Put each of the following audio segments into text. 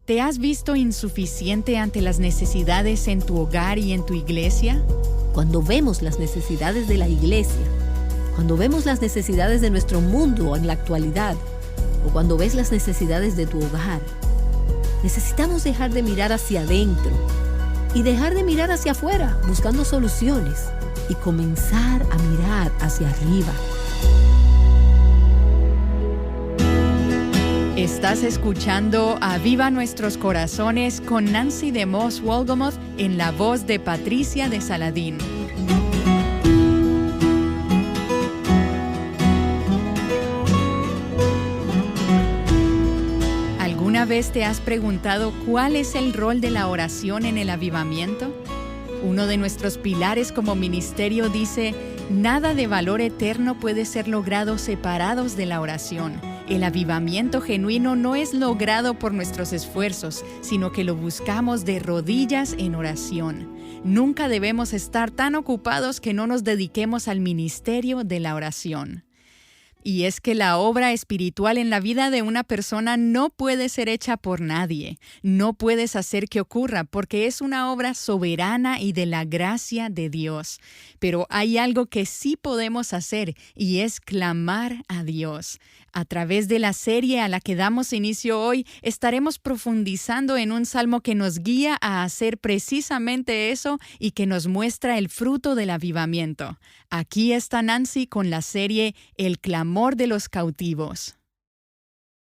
¿Te has visto insuficiente ante las necesidades en tu hogar y en tu iglesia? Cuando vemos las necesidades de la iglesia, cuando vemos las necesidades de nuestro mundo en la actualidad, o cuando ves las necesidades de tu hogar, necesitamos dejar de mirar hacia adentro y dejar de mirar hacia afuera buscando soluciones y comenzar a mirar hacia arriba. Estás escuchando Aviva Nuestros Corazones con Nancy DeMoss Wolgemuth en la voz de Patricia de Saladín. ¿Alguna vez te has preguntado cuál es el rol de la oración en el avivamiento? Uno de nuestros pilares como ministerio dice: nada de valor eterno puede ser logrado separados de la oración. El avivamiento genuino no es logrado por nuestros esfuerzos, sino que lo buscamos de rodillas en oración. Nunca debemos estar tan ocupados que no nos dediquemos al ministerio de la oración. Y es que la obra espiritual en la vida de una persona no puede ser hecha por nadie. No puedes hacer que ocurra porque es una obra soberana y de la gracia de Dios. Pero hay algo que sí podemos hacer y es clamar a Dios. A través de la serie a la que damos inicio hoy, estaremos profundizando en un salmo que nos guía a hacer precisamente eso y que nos muestra el fruto del avivamiento. Aquí está Nancy con la serie El clamor de los cautivos.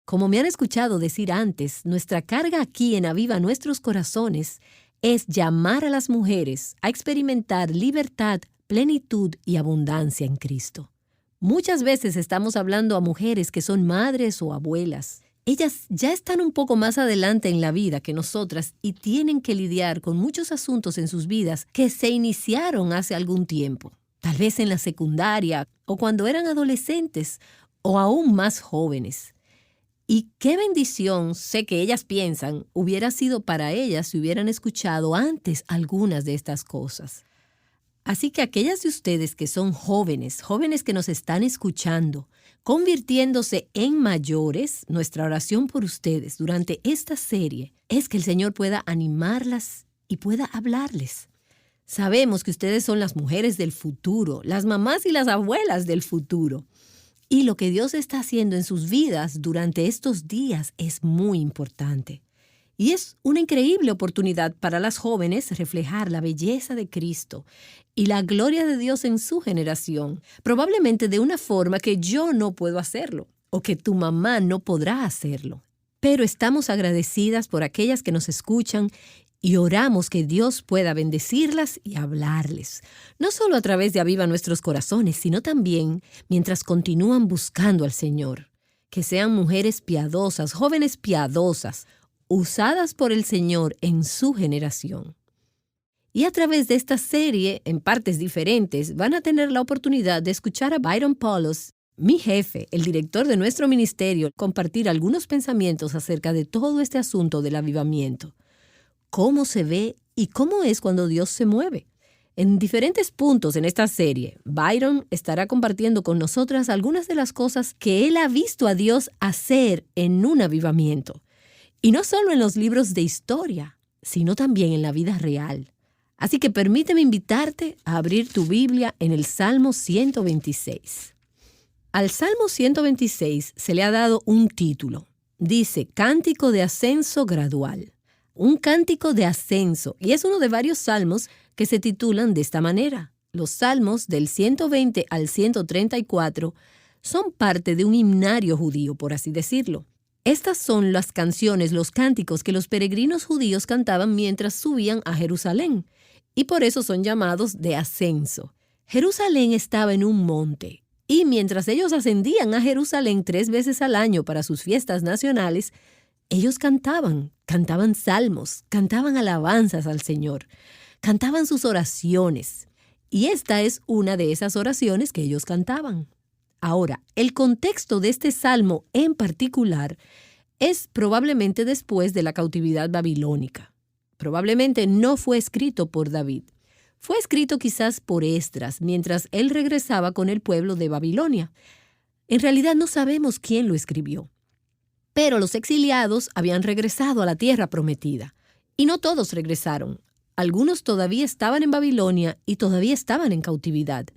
Como me han escuchado decir antes, nuestra carga aquí en Aviva Nuestros Corazones es llamar a las mujeres a experimentar libertad, plenitud y abundancia en Cristo. Muchas veces estamos hablando a mujeres que son madres o abuelas. Ellas ya están un poco más adelante en la vida que nosotras y tienen que lidiar con muchos asuntos en sus vidas que se iniciaron hace algún tiempo. Tal vez en la secundaria o cuando eran adolescentes o aún más jóvenes. Y qué bendición, sé que ellas piensan, hubiera sido para ellas si hubieran escuchado antes algunas de estas cosas. Así que aquellas de ustedes que son jóvenes que nos están escuchando, convirtiéndose en mayores, nuestra oración por ustedes durante esta serie es que el Señor pueda animarlas y pueda hablarles. Sabemos que ustedes son las mujeres del futuro, las mamás y las abuelas del futuro. Y lo que Dios está haciendo en sus vidas durante estos días es muy importante. Y es una increíble oportunidad para las jóvenes reflejar la belleza de Cristo y la gloria de Dios en su generación, probablemente de una forma que yo no puedo hacerlo o que tu mamá no podrá hacerlo. Pero estamos agradecidas por aquellas que nos escuchan y oramos que Dios pueda bendecirlas y hablarles, no solo a través de Aviva Nuestros Corazones, sino también mientras continúan buscando al Señor. Que sean mujeres piadosas, jóvenes piadosas, usadas por el Señor en su generación. Y a través de esta serie, en partes diferentes, van a tener la oportunidad de escuchar a Byron Paulos, mi jefe, el director de nuestro ministerio, compartir algunos pensamientos acerca de todo este asunto del avivamiento. Cómo se ve y cómo es cuando Dios se mueve. En diferentes puntos en esta serie, Byron estará compartiendo con nosotras algunas de las cosas que él ha visto a Dios hacer en un avivamiento. Y no solo en los libros de historia, sino también en la vida real. Así que permíteme invitarte a abrir tu Biblia en el Salmo 126. Al Salmo 126 se le ha dado un título. Dice, Cántico de Ascenso Gradual. Un cántico de ascenso. Y es uno de varios salmos que se titulan de esta manera. Los salmos del 120 al 134 son parte de un himnario judío, por así decirlo. Estas son las canciones, los cánticos que los peregrinos judíos cantaban mientras subían a Jerusalén, y por eso son llamados de ascenso. Jerusalén estaba en un monte, y mientras ellos ascendían a Jerusalén 3 veces al año para sus fiestas nacionales, ellos cantaban salmos, cantaban alabanzas al Señor, cantaban sus oraciones, y esta es una de esas oraciones que ellos cantaban. Ahora, el contexto de este salmo en particular es probablemente después de la cautividad babilónica. Probablemente no fue escrito por David. Fue escrito quizás por Esdras mientras él regresaba con el pueblo de Babilonia. En realidad no sabemos quién lo escribió. Pero los exiliados habían regresado a la tierra prometida. Y no todos regresaron. Algunos todavía estaban en Babilonia y todavía estaban en cautividad.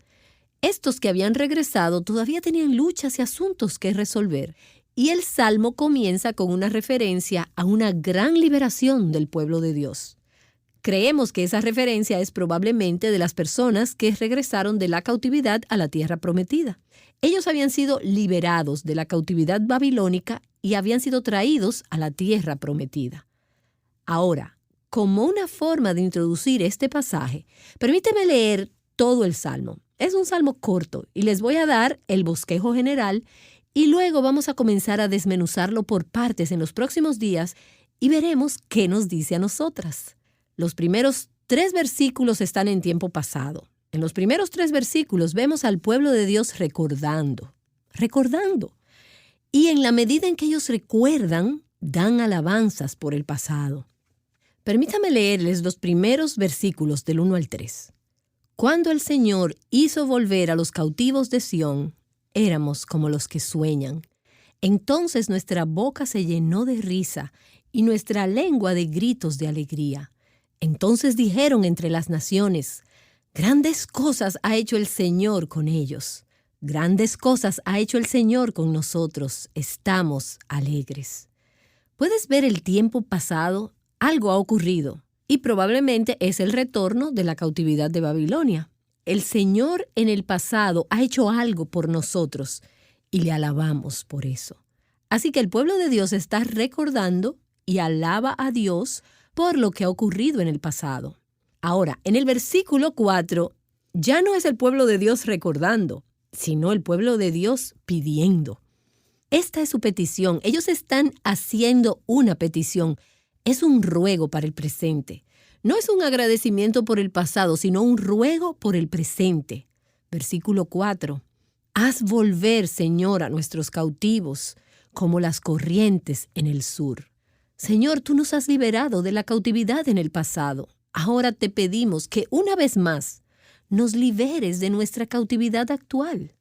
Estos que habían regresado todavía tenían luchas y asuntos que resolver. Y el Salmo comienza con una referencia a una gran liberación del pueblo de Dios. Creemos que esa referencia es probablemente de las personas que regresaron de la cautividad a la tierra prometida. Ellos habían sido liberados de la cautividad babilónica y habían sido traídos a la tierra prometida. Ahora, como una forma de introducir este pasaje, permíteme leer todo el Salmo. Es un salmo corto y les voy a dar el bosquejo general y luego vamos a comenzar a desmenuzarlo por partes en los próximos días y veremos qué nos dice a nosotras. Los primeros 3 versículos están en tiempo pasado. En los primeros 3 versículos vemos al pueblo de Dios recordando. Y en la medida en que ellos recuerdan, dan alabanzas por el pasado. Permítame leerles los primeros versículos del 1 al 3. Cuando el Señor hizo volver a los cautivos de Sión, éramos como los que sueñan. Entonces nuestra boca se llenó de risa y nuestra lengua de gritos de alegría. Entonces dijeron entre las naciones, grandes cosas ha hecho el Señor con ellos. Grandes cosas ha hecho el Señor con nosotros. Estamos alegres. ¿Puedes ver el tiempo pasado? Algo ha ocurrido. Y probablemente es el retorno de la cautividad de Babilonia. El Señor en el pasado ha hecho algo por nosotros y le alabamos por eso. Así que el pueblo de Dios está recordando y alaba a Dios por lo que ha ocurrido en el pasado. Ahora, en el versículo 4, ya no es el pueblo de Dios recordando, sino el pueblo de Dios pidiendo. Esta es su petición. Ellos están haciendo una petición. Es un ruego para el presente. No es un agradecimiento por el pasado, sino un ruego por el presente. Versículo 4. Haz volver, Señor, a nuestros cautivos, como las corrientes en el sur. Señor, tú nos has liberado de la cautividad en el pasado. Ahora te pedimos que una vez más nos liberes de nuestra cautividad actual.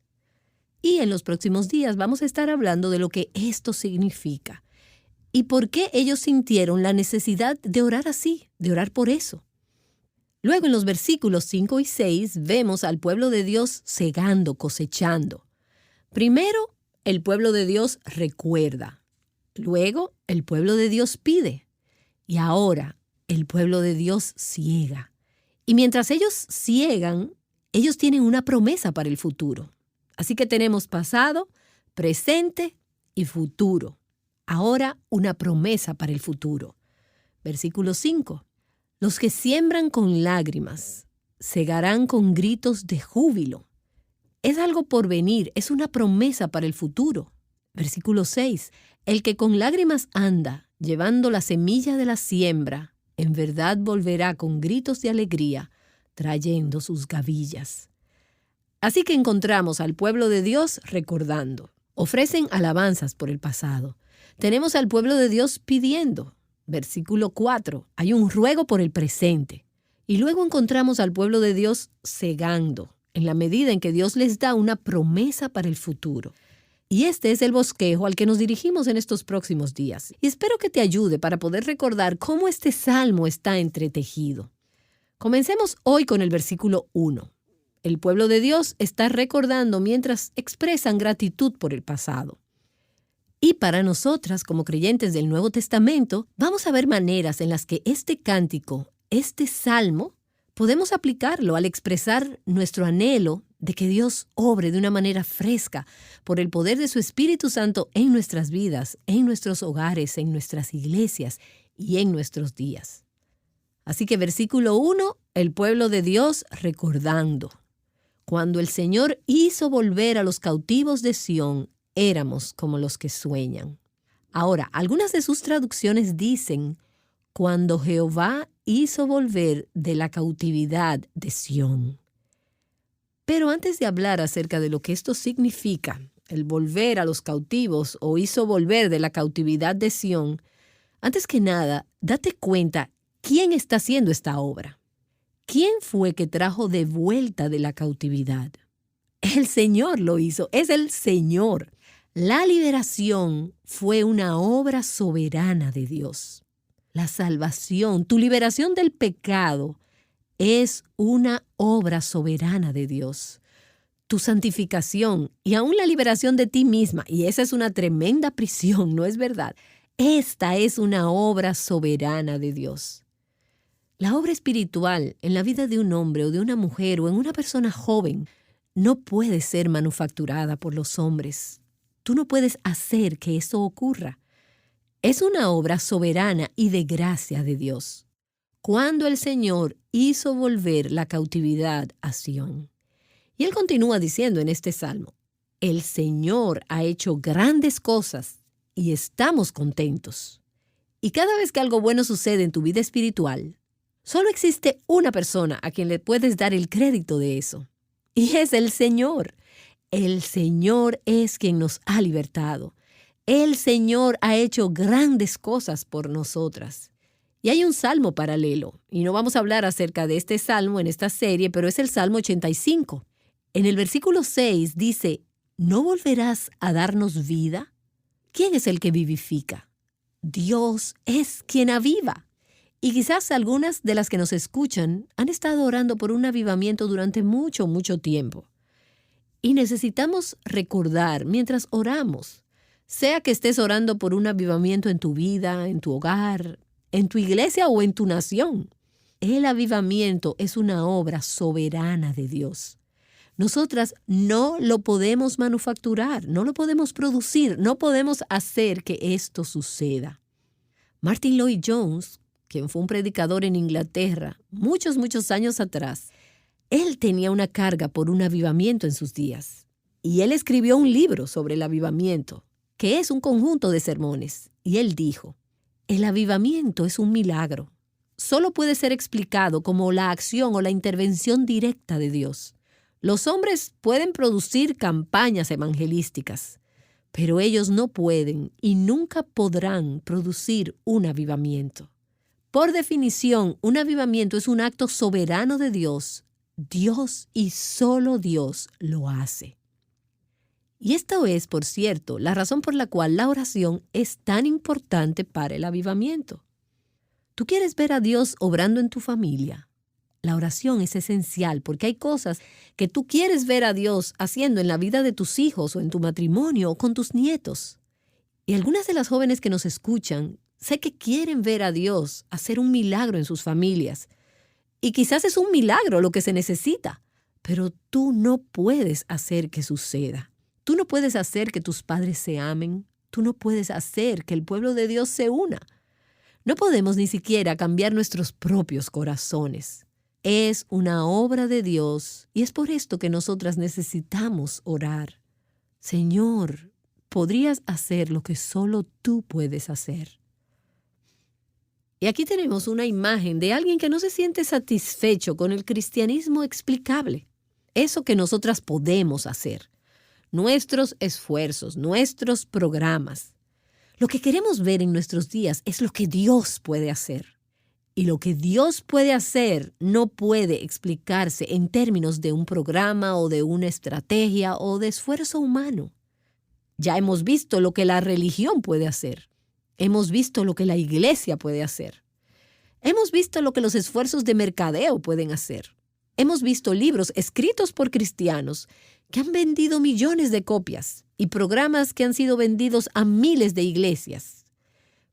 Y en los próximos días vamos a estar hablando de lo que esto significa. ¿Y por qué ellos sintieron la necesidad de orar así, de orar por eso? Luego en los versículos 5 y 6 vemos al pueblo de Dios segando, cosechando. Primero, el pueblo de Dios recuerda. Luego, el pueblo de Dios pide. Y ahora, el pueblo de Dios ciega. Y mientras ellos ciegan, ellos tienen una promesa para el futuro. Así que tenemos pasado, presente y futuro. Ahora una promesa para el futuro. Versículo 5. Los que siembran con lágrimas, segarán con gritos de júbilo. Es algo por venir, es una promesa para el futuro. Versículo 6. El que con lágrimas anda, llevando la semilla de la siembra, en verdad volverá con gritos de alegría, trayendo sus gavillas. Así que encontramos al pueblo de Dios recordando. Ofrecen alabanzas por el pasado. Tenemos al pueblo de Dios pidiendo. Versículo 4. Hay un ruego por el presente. Y luego encontramos al pueblo de Dios segando, en la medida en que Dios les da una promesa para el futuro. Y este es el bosquejo al que nos dirigimos en estos próximos días. Y espero que te ayude para poder recordar cómo este salmo está entretejido. Comencemos hoy con el versículo 1. El pueblo de Dios está recordando mientras expresan gratitud por el pasado. Y para nosotras, como creyentes del Nuevo Testamento, vamos a ver maneras en las que este cántico, este salmo, podemos aplicarlo al expresar nuestro anhelo de que Dios obre de una manera fresca por el poder de su Espíritu Santo en nuestras vidas, en nuestros hogares, en nuestras iglesias y en nuestros días. Así que versículo 1, el pueblo de Dios recordando. Cuando el Señor hizo volver a los cautivos de Sión, éramos como los que sueñan. Ahora, algunas de sus traducciones dicen, cuando Jehová hizo volver de la cautividad de Sión. Pero antes de hablar acerca de lo que esto significa, el volver a los cautivos o hizo volver de la cautividad de Sión, antes que nada, date cuenta quién está haciendo esta obra. ¿Quién fue que trajo de vuelta de la cautividad? El Señor lo hizo, es el Señor. La liberación fue una obra soberana de Dios. La salvación, tu liberación del pecado, es una obra soberana de Dios. Tu santificación y aún la liberación de ti misma, y esa es una tremenda prisión, ¿no es verdad? Esta es una obra soberana de Dios. La obra espiritual en la vida de un hombre o de una mujer o en una persona joven no puede ser manufacturada por los hombres. Tú no puedes hacer que eso ocurra. Es una obra soberana y de gracia de Dios. Cuando el Señor hizo volver la cautividad a Sión. Y Él continúa diciendo en este salmo, el Señor ha hecho grandes cosas y estamos contentos. Y cada vez que algo bueno sucede en tu vida espiritual, solo existe una persona a quien le puedes dar el crédito de eso. Y es el Señor. El Señor es quien nos ha libertado. El Señor ha hecho grandes cosas por nosotras. Y hay un salmo paralelo, y no vamos a hablar acerca de este salmo en esta serie, pero es el Salmo 85. En el versículo 6 dice, ¿no volverás a darnos vida? ¿Quién es el que vivifica? Dios es quien aviva. Y quizás algunas de las que nos escuchan han estado orando por un avivamiento durante mucho, mucho tiempo. Y necesitamos recordar mientras oramos, sea que estés orando por un avivamiento en tu vida, en tu hogar, en tu iglesia o en tu nación. El avivamiento es una obra soberana de Dios. Nosotras no lo podemos manufacturar, no lo podemos producir, no podemos hacer que esto suceda. Martin Lloyd-Jones, quien fue un predicador en Inglaterra muchos, muchos años atrás, él tenía una carga por un avivamiento en sus días. Y él escribió un libro sobre el avivamiento, que es un conjunto de sermones. Y él dijo, el avivamiento es un milagro. Solo puede ser explicado como la acción o la intervención directa de Dios. Los hombres pueden producir campañas evangelísticas, pero ellos no pueden y nunca podrán producir un avivamiento. Por definición, un avivamiento es un acto soberano de Dios. Dios y solo Dios lo hace. Y esto es, por cierto, la razón por la cual la oración es tan importante para el avivamiento. ¿Tú quieres ver a Dios obrando en tu familia? La oración es esencial porque hay cosas que tú quieres ver a Dios haciendo en la vida de tus hijos o en tu matrimonio o con tus nietos. Y algunas de las jóvenes que nos escuchan, sé que quieren ver a Dios hacer un milagro en sus familias. Y quizás es un milagro lo que se necesita, pero tú no puedes hacer que suceda. Tú no puedes hacer que tus padres se amen. Tú no puedes hacer que el pueblo de Dios se una. No podemos ni siquiera cambiar nuestros propios corazones. Es una obra de Dios y es por esto que nosotras necesitamos orar. Señor, podrías hacer lo que solo tú puedes hacer. Y aquí tenemos una imagen de alguien que no se siente satisfecho con el cristianismo explicable. Eso que nosotras podemos hacer. Nuestros esfuerzos, nuestros programas. Lo que queremos ver en nuestros días es lo que Dios puede hacer. Y lo que Dios puede hacer no puede explicarse en términos de un programa o de una estrategia o de esfuerzo humano. Ya hemos visto lo que la religión puede hacer. Hemos visto lo que la iglesia puede hacer. Hemos visto lo que los esfuerzos de mercadeo pueden hacer. Hemos visto libros escritos por cristianos que han vendido millones de copias y programas que han sido vendidos a miles de iglesias.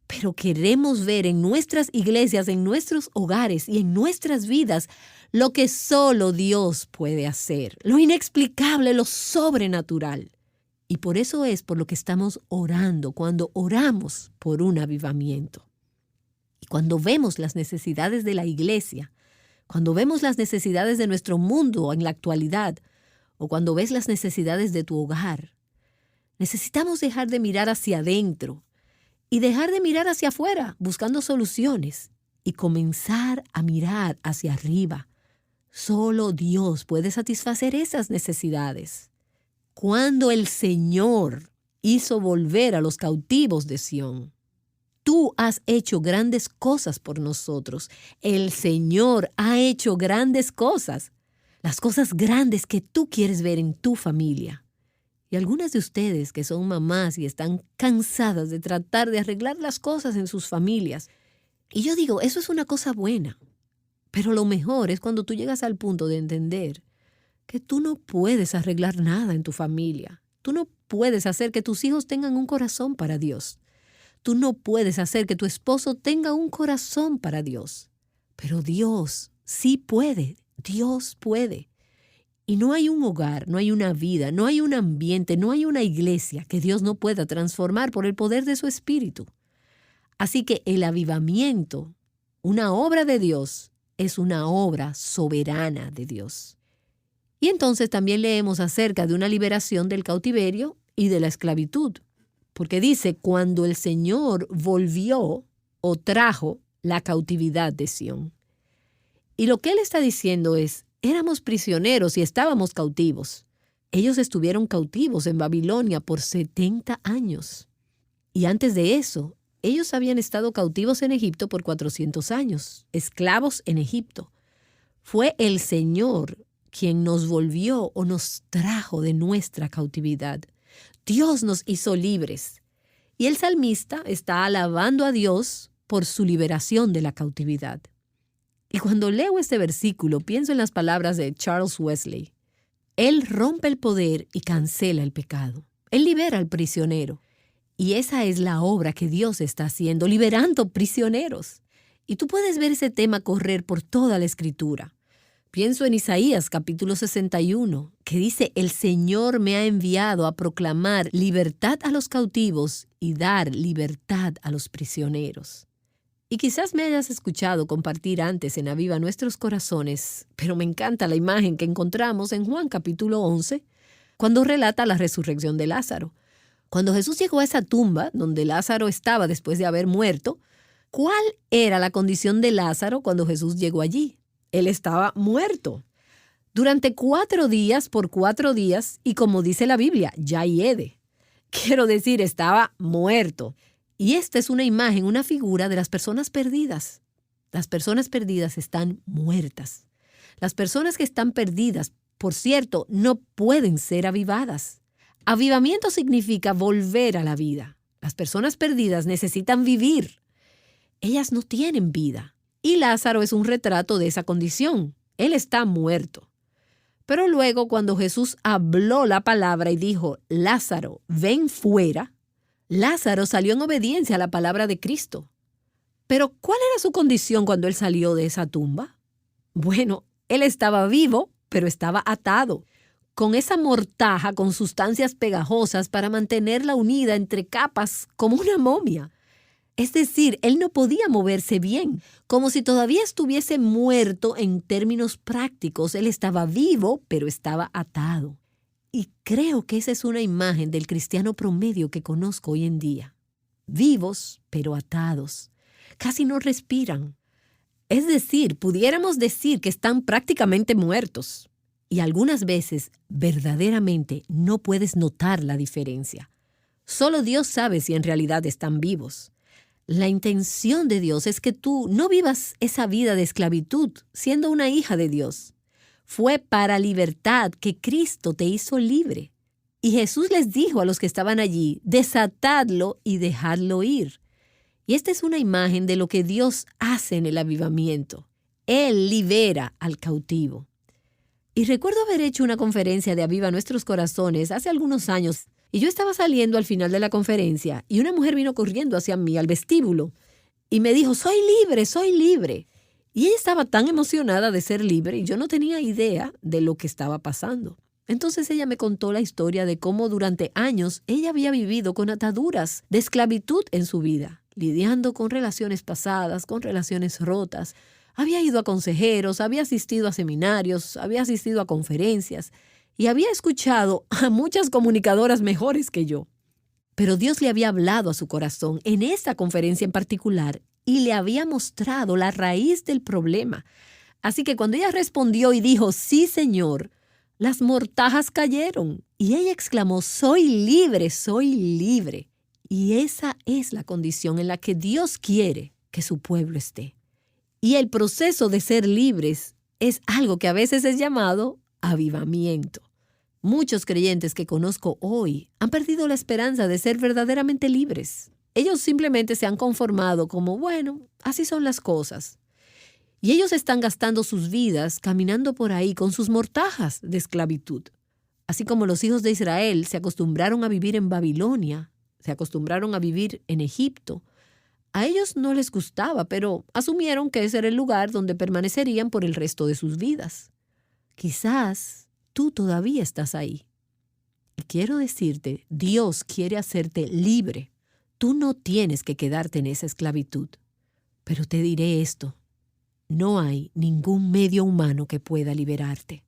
Pero queremos ver en nuestras iglesias, en nuestros hogares y en nuestras vidas lo que solo Dios puede hacer, lo inexplicable, lo sobrenatural. Y por eso es por lo que estamos orando cuando oramos por un avivamiento. Y cuando vemos las necesidades de la iglesia, cuando vemos las necesidades de nuestro mundo en la actualidad, o cuando ves las necesidades de tu hogar, necesitamos dejar de mirar hacia adentro y dejar de mirar hacia afuera buscando soluciones y comenzar a mirar hacia arriba. Solo Dios puede satisfacer esas necesidades. Cuando el Señor hizo volver a los cautivos de Sión, tú has hecho grandes cosas por nosotros. El Señor ha hecho grandes cosas, las cosas grandes que tú quieres ver en tu familia. Y algunas de ustedes que son mamás y están cansadas de tratar de arreglar las cosas en sus familias. Y yo digo, eso es una cosa buena. Pero lo mejor es cuando tú llegas al punto de entender que tú no puedes arreglar nada en tu familia. Tú no puedes hacer que tus hijos tengan un corazón para Dios. Tú no puedes hacer que tu esposo tenga un corazón para Dios. Pero Dios sí puede. Dios puede. Y no hay un hogar, no hay una vida, no hay un ambiente, no hay una iglesia que Dios no pueda transformar por el poder de su Espíritu. Así que el avivamiento, una obra de Dios, es una obra soberana de Dios. Y entonces también leemos acerca de una liberación del cautiverio y de la esclavitud. Porque dice, cuando el Señor volvió o trajo la cautividad de Sión. Y lo que él está diciendo es, éramos prisioneros y estábamos cautivos. Ellos estuvieron cautivos en Babilonia por 70 años. Y antes de eso, ellos habían estado cautivos en Egipto por 400 años, esclavos en Egipto. Fue el Señor quien nos volvió o nos trajo de nuestra cautividad. Dios nos hizo libres. Y el salmista está alabando a Dios por su liberación de la cautividad. Y cuando leo este versículo, pienso en las palabras de Charles Wesley. Él rompe el poder y cancela el pecado. Él libera al prisionero. Y esa es la obra que Dios está haciendo, liberando prisioneros. Y tú puedes ver ese tema correr por toda la Escritura. Pienso en Isaías capítulo 61, que dice, el Señor me ha enviado a proclamar libertad a los cautivos y dar libertad a los prisioneros. Y quizás me hayas escuchado compartir antes en Aviva Nuestros Corazones, pero me encanta la imagen que encontramos en Juan capítulo 11, cuando relata la resurrección de Lázaro. Cuando Jesús llegó a esa tumba donde Lázaro estaba después de haber muerto, ¿cuál era la condición de Lázaro cuando Jesús llegó allí? Él estaba muerto. Durante 4 días por 4 días, y como dice la Biblia, ya hiede. Quiero decir, estaba muerto. Y esta es una imagen, una figura de las personas perdidas. Las personas perdidas están muertas. Las personas que están perdidas, por cierto, no pueden ser avivadas. Avivamiento significa volver a la vida. Las personas perdidas necesitan vivir. Ellas no tienen vida. Y Lázaro es un retrato de esa condición. Él está muerto. Pero luego, cuando Jesús habló la palabra y dijo, Lázaro, ven fuera, Lázaro salió en obediencia a la palabra de Cristo. Pero, ¿cuál era su condición cuando él salió de esa tumba? Bueno, él estaba vivo, pero estaba atado, con esa mortaja con sustancias pegajosas para mantenerla unida entre capas como una momia. Es decir, él no podía moverse bien, como si todavía estuviese muerto en términos prácticos. Él estaba vivo, pero estaba atado. Y creo que esa es una imagen del cristiano promedio que conozco hoy en día. Vivos, pero atados. Casi no respiran. Es decir, pudiéramos decir que están prácticamente muertos. Y algunas veces, verdaderamente, no puedes notar la diferencia. Solo Dios sabe si en realidad están vivos. La intención de Dios es que tú no vivas esa vida de esclavitud siendo una hija de Dios. Fue para libertad que Cristo te hizo libre. Y Jesús les dijo a los que estaban allí, desatadlo y dejadlo ir. Y esta es una imagen de lo que Dios hace en el avivamiento. Él libera al cautivo. Y recuerdo haber hecho una conferencia de Aviva Nuestros Corazones hace algunos años. Y yo estaba saliendo al final de la conferencia y una mujer vino corriendo hacia mí al vestíbulo y me dijo, soy libre, soy libre. Y ella estaba tan emocionada de ser libre y yo no tenía idea de lo que estaba pasando. Entonces ella me contó la historia de cómo durante años ella había vivido con ataduras de esclavitud en su vida, lidiando con relaciones pasadas, con relaciones rotas. Había ido a consejeros, había asistido a seminarios, había asistido a conferencias y había escuchado a muchas comunicadoras mejores que yo. Pero Dios le había hablado a su corazón en esta conferencia en particular y le había mostrado la raíz del problema. Así que cuando ella respondió y dijo, sí, Señor, las mortajas cayeron. Y ella exclamó, soy libre, soy libre. Y esa es la condición en la que Dios quiere que su pueblo esté. Y el proceso de ser libres es algo que a veces es llamado avivamiento. Muchos creyentes que conozco hoy han perdido la esperanza de ser verdaderamente libres. Ellos simplemente se han conformado como, bueno, así son las cosas. Y ellos están gastando sus vidas caminando por ahí con sus mortajas de esclavitud. Así como los hijos de Israel se acostumbraron a vivir en Babilonia, se acostumbraron a vivir en Egipto. A ellos no les gustaba, pero asumieron que ese era el lugar donde permanecerían por el resto de sus vidas. Quizás tú todavía estás ahí. Y quiero decirte, Dios quiere hacerte libre. Tú no tienes que quedarte en esa esclavitud. Pero te diré esto, no hay ningún medio humano que pueda liberarte.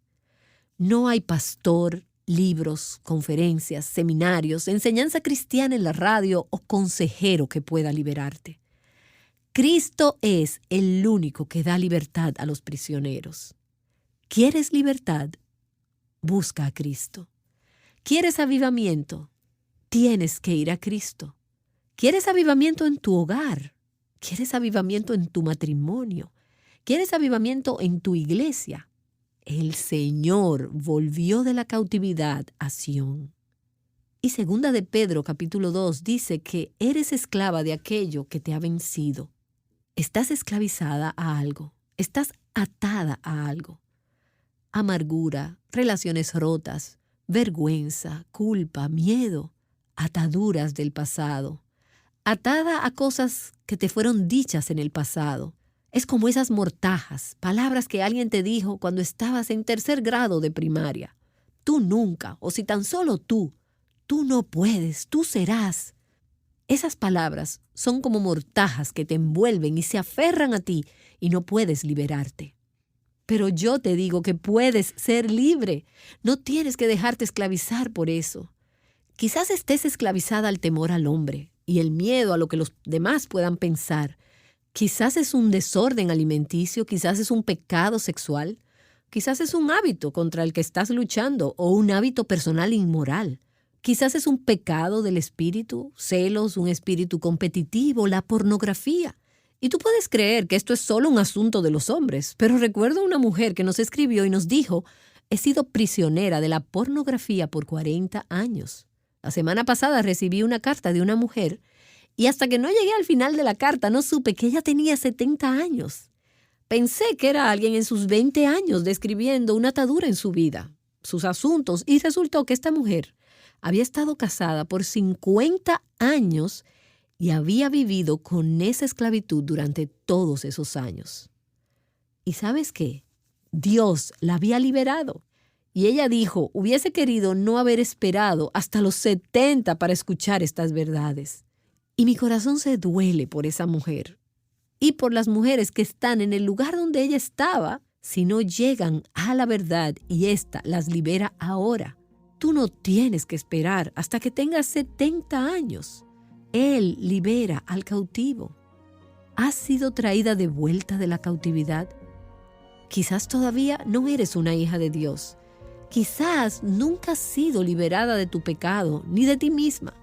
No hay pastor, libros, conferencias, seminarios, enseñanza cristiana en la radio o consejero que pueda liberarte. Cristo es el único que da libertad a los prisioneros. ¿Quieres libertad? Busca a Cristo. ¿Quieres avivamiento? Tienes que ir a Cristo. ¿Quieres avivamiento en tu hogar? ¿Quieres avivamiento en tu matrimonio? ¿Quieres avivamiento en tu iglesia? El Señor volvió de la cautividad a Sión. Y 2 de Pedro, capítulo 2, dice que eres esclava de aquello que te ha vencido. Estás esclavizada a algo. Estás atada a algo. Amargura, relaciones rotas, vergüenza, culpa, miedo, ataduras del pasado. Atada a cosas que te fueron dichas en el pasado. Es como esas mortajas, palabras que alguien te dijo cuando estabas en 3er grado de primaria. Tú nunca, o si tan solo tú no puedes, tú serás. Esas palabras son como mortajas que te envuelven y se aferran a ti y no puedes liberarte. Pero yo te digo que puedes ser libre. No tienes que dejarte esclavizar por eso. Quizás estés esclavizada al temor al hombre y el miedo a lo que los demás puedan pensar. Quizás es un desorden alimenticio, quizás es un pecado sexual, quizás es un hábito contra el que estás luchando o un hábito personal inmoral. Quizás es un pecado del espíritu, celos, un espíritu competitivo, la pornografía. Y tú puedes creer que esto es solo un asunto de los hombres, pero recuerdo a una mujer que nos escribió y nos dijo, he sido prisionera de la pornografía por 40 años. La semana pasada recibí una carta de una mujer y hasta que no llegué al final de la carta no supe que ella tenía 70 años. Pensé que era alguien en sus 20 años describiendo una atadura en su vida, sus asuntos, y resultó que esta mujer había estado casada por 50 años y había vivido con esa esclavitud durante todos esos años. ¿Y sabes qué? Dios la había liberado. Y ella dijo, hubiese querido no haber esperado hasta los 70 para escuchar estas verdades. Y mi corazón se duele por esa mujer y por las mujeres que están en el lugar donde ella estaba si no llegan a la verdad y ésta las libera ahora. Tú no tienes que esperar hasta que tengas 70 años. Él libera al cautivo. ¿Has sido traída de vuelta de la cautividad? Quizás todavía no eres una hija de Dios. Quizás nunca has sido liberada de tu pecado ni de ti misma.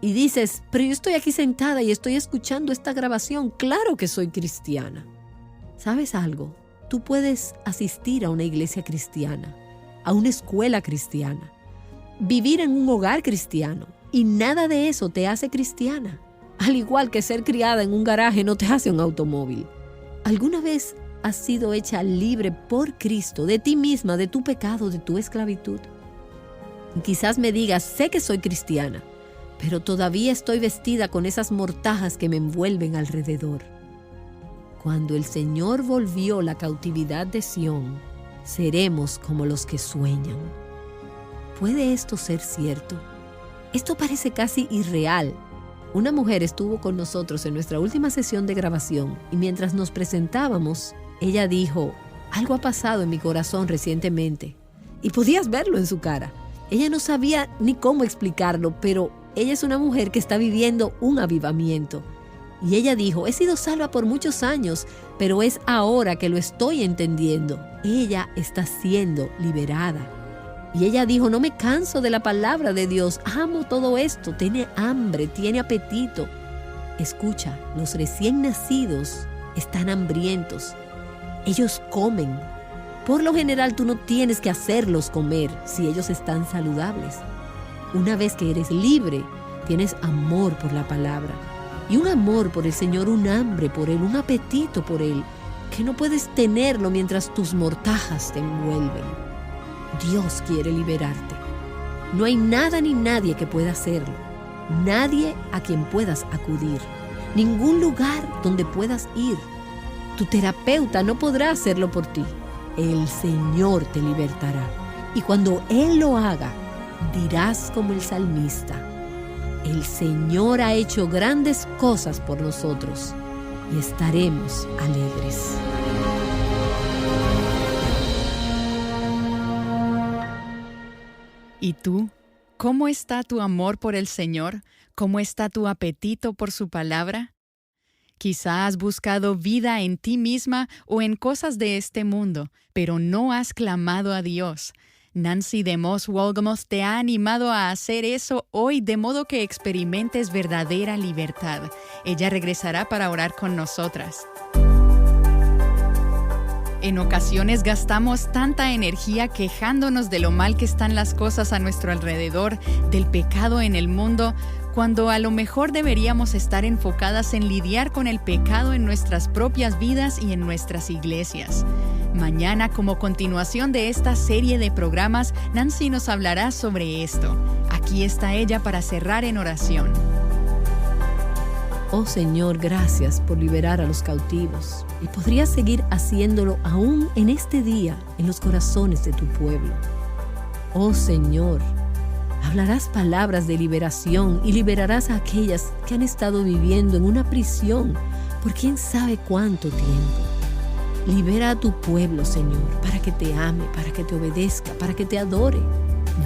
Y dices, pero yo estoy aquí sentada y estoy escuchando esta grabación. Claro que soy cristiana. ¿Sabes algo? Tú puedes asistir a una iglesia cristiana, a una escuela cristiana, vivir en un hogar cristiano y nada de eso te hace cristiana. Al igual que ser criada en un garaje no te hace un automóvil. ¿Alguna vez has sido hecha libre por Cristo de ti misma, de tu pecado, de tu esclavitud? Y quizás me digas, sé que soy cristiana, pero todavía estoy vestida con esas mortajas que me envuelven alrededor. Cuando el Señor volvió la cautividad de Sión, seremos como los que sueñan. ¿Puede esto ser cierto? Esto parece casi irreal. Una mujer estuvo con nosotros en nuestra última sesión de grabación y mientras nos presentábamos, ella dijo, algo ha pasado en mi corazón recientemente. Y podías verlo en su cara. Ella no sabía ni cómo explicarlo, pero ella es una mujer que está viviendo un avivamiento. Y ella dijo, he sido salva por muchos años, pero es ahora que lo estoy entendiendo. Ella está siendo liberada. Y ella dijo, no me canso de la palabra de Dios, amo todo esto, tiene hambre, tiene apetito. Escucha, los recién nacidos están hambrientos. Ellos comen, Por lo general tú no tienes que hacerlos comer si ellos están saludables. Una vez que eres libre, tienes amor por la palabra. Y un amor por el Señor, un hambre por Él, un apetito por Él, que no puedes tenerlo mientras tus mortajas te envuelven. Dios quiere liberarte. No hay nada ni nadie que pueda hacerlo. Nadie a quien puedas acudir. Ningún lugar donde puedas ir. Tu terapeuta no podrá hacerlo por ti. El Señor te libertará. Y cuando Él lo haga, dirás como el salmista: el Señor ha hecho grandes cosas por nosotros y estaremos alegres. ¿Y tú? ¿Cómo está tu amor por el Señor? ¿Cómo está tu apetito por su palabra? Quizá has buscado vida en ti misma o en cosas de este mundo, pero no has clamado a Dios. Nancy DeMoss Wolgemuth te ha animado a hacer eso hoy, de modo que experimentes verdadera libertad. Ella regresará para orar con nosotras. En ocasiones gastamos tanta energía quejándonos de lo mal que están las cosas a nuestro alrededor, del pecado en el mundo, cuando a lo mejor deberíamos estar enfocadas en lidiar con el pecado en nuestras propias vidas y en nuestras iglesias. Mañana, como continuación de esta serie de programas, Nancy nos hablará sobre esto. Aquí está ella para cerrar en oración. Oh Señor, gracias por liberar a los cautivos. Y podrías seguir haciéndolo aún en este día en los corazones de tu pueblo. Oh Señor, hablarás palabras de liberación y liberarás a aquellas que han estado viviendo en una prisión por quién sabe cuánto tiempo. Libera a tu pueblo, Señor, para que te ame, para que te obedezca, para que te adore.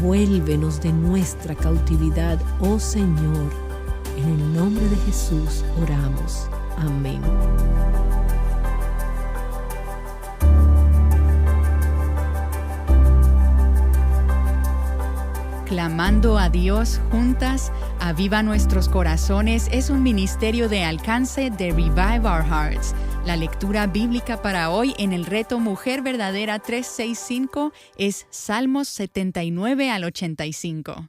Vuélvenos de nuestra cautividad, oh Señor. En el nombre de Jesús oramos. Amén. Clamando a Dios juntas, Aviva Nuestros Corazones es un ministerio de alcance de Revive Our Hearts. La lectura bíblica para hoy en el reto Mujer Verdadera 365 es Salmos 79 al 85.